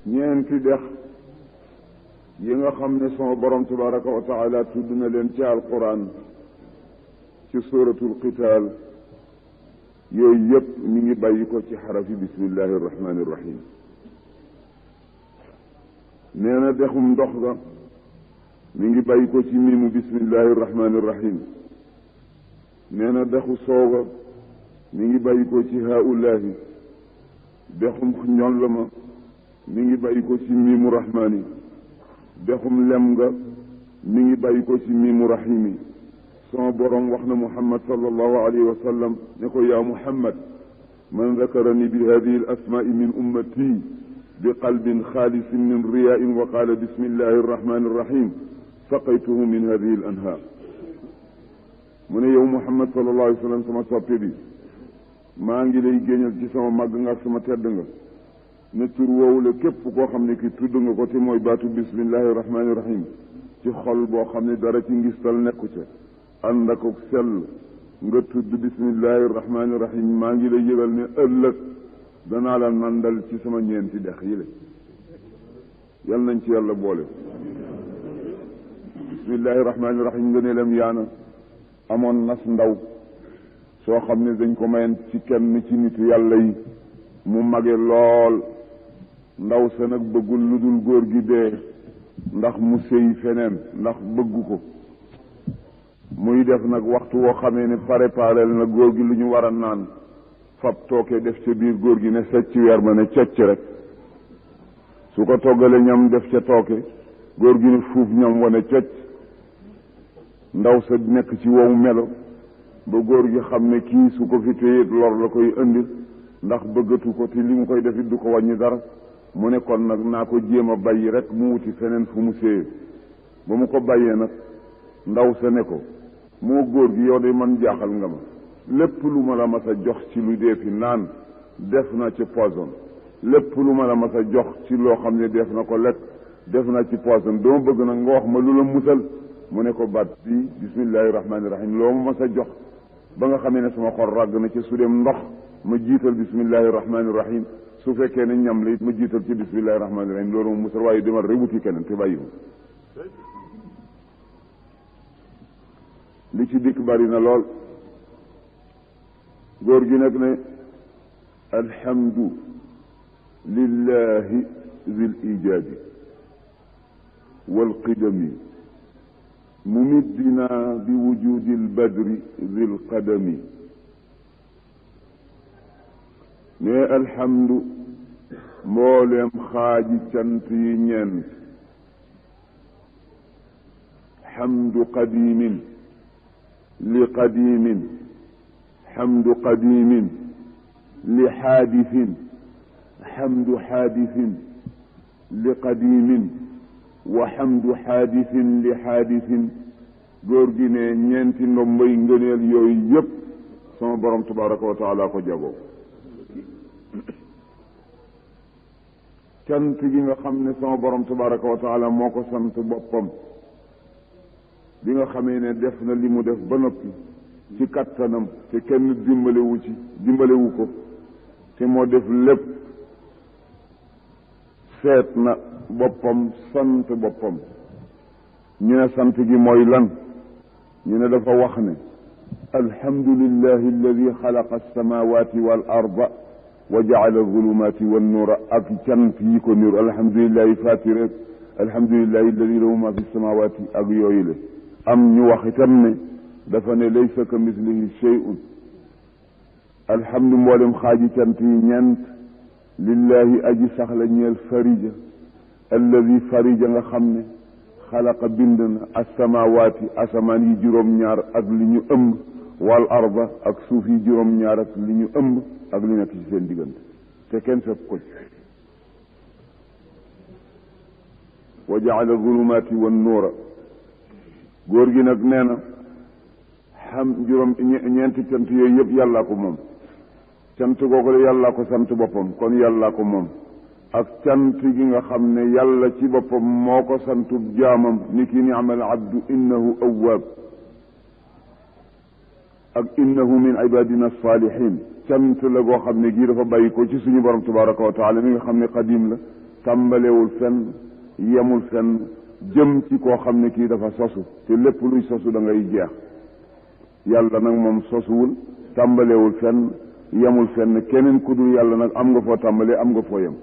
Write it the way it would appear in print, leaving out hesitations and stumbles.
ñeenti dex yi nga xam ne sama borom tabaraka wa taala tudd na leen ci alquran ci suratul qital yooyu yëpp mi ngi bàyyi ko ci xarafi bismillahi irrahmani irrahim nee na dexum ndox ga mi ngi bàyyi ko ci miimu bismillahi irrahmani irrahim nee na dexu sooga mi ngi bàyyi ko ci haulahi dexum ñoll ma mi ngi bàyyi ko ci miimu rahmaani dexum lem nga mi ngi bàyyi ko ci miimu rahimi sama borom wax na muhammad sallallahu alayhi wa sallam ne ko yaa muhammad man dakarani bi hadihi al asmaai min ummati bi qalbin xaalisin min riyain wa qaala bismillahi arrahmani irrahim saqaytuhu min hadihi al anhaar mu ne yow muhammad sallallahu alayhi wa sallam sama soppe bi maa ngi lay géñal ci sama màgg nga ak sama tedd nga ne tur woowu la képp koo xam ne ki tudd nga ko te mooy baatu bismillahi rahmaani rahim ci xol boo xam ne dara ci ngistal nekku ca ànd ak sell nga tudd bismillahi rahmaani rahim maa ngi lay yëgal ne ëllëg danaa la nandal ci sama ñeenti dex yi la yal nañ ci yàlla boole bismillahi rahmaani rahim nga ne lam yaana amoon nas ndaw soo xam ne dañ ko mayen ci kenn ci nitu yàlla yi mu mage lool ndaw sa nag bëggul lu dul góor gi dee ndax mu sëy feneen ndax bëggu ko muy def nag waxtu woo xamee ne préparel na góor gi lu ñu war a naan fab tooke def ca biir góor gi ne secc weer ba ne cocc rek su ko toggale ñam def ca tooke góor gi ne fuuf ñam wane cocc ndaw sa nekk ci wow melo ba góor gi xam ne kii su ko fi téye lor la koy indil ndax bëggatu ko te li mu koy defit du ko wàññi dara mu ne kon nag naa ko jéem a bàyyi rek mu wuti feneen fu mu séyee ba mu ko bàyyee nag ndaw sa ne ko moo góor gi yow de man jaaxal nga ma lépp lu ma la mas a jox ci lu dee fi naan def na ci poison lépp lu ma la mas a jox ci loo xam ne def na ko lekk def na ci poison dama bëgg nag nga wax ma lu la musal mu ne ko baat bi bismillahi rahmaani rahim loo ma mas a jox ba nga xamee ne sama xol ràgg na ci su dem ndox ma jiital bismillahi rahmaani rahim su fekkee ne ñam la it ma jiital ci bismillahi rahmaani rahim loolu mu musal waaye demal rek wuti keneen te bàyyi ma li ci dikk bari na lool góor gi nag ne alhamdu lillahi zil ijaadi walqidami mumiddina bi wujudi albadri zil qadami ne alhamdu mbooleem xaaji cant yi ñeent xamdu qadimin li qadimin xamdu qadimin li xaadisin xamdu xaadisin li qadimin wa xamdu xaadisin li xaadisin góor gi ne ñeenti ndombay ngëneel yooyu yëpp sama borom tabaraka wa taala ko jagoo cant gi nga xam ne sama borom tabaraka wa taala moo ko sant boppam bi nga xamee ne def na li mu def ba noppi ci kattanam te kenn dimbalewu ko te moo def lépp seet na boppam sant boppam ñu ne sant gi mooy lan ñu ne dafa wax ne alhamdulillahi alladi xalaqa alsamawati wal arda wa jaala alzulumati wannuura ak cant yi ko niru alhamdulillahi fatire alhamdulillahi alladi lahu ma fi samawati ak yooyu le am ñu wax itam ne dafa ne laysa ka mislihi shay'un alhamdu mboolem xaaji cant yi ñeent lillahi aji saxla ñeel farija alladi farija nga xam ne xalaqa bind na asamawaati asamaan yi juróom-ñaar ak li ñu ëmb wal arda ak suuf yi juróom-ñaar ak li ñu ëmb ak li nekk ci seen diggante te kenn fekk ko ci wa jaala zulumaati wan nuura góor gi nag nee na xam ñeenti cant yooyu yëpp yàllaa ko moom cant googu la yàllaa ko sant boppam kon yàllaa ko moom ak cant gi nga xam ne yàlla ci boppam moo ko santub jaamam ni ki ni'mal abdu innahu awwaab ak innahu min ibadina salihin cant la goo xam ne gii dafa bàyyi ko ci suñu borom tabaraka wa taala mi nga xam ne qadim la tàmbalewul fenn yemul fenn jëm ci koo xam ne kii dafa sosu te lépp luy sosu da ngay jeex yàlla nag moom sosuwul tàmbalewul fenn yemul fenn keneen ku dul yàlla nag am nga foo tàmbalee am nga foo yem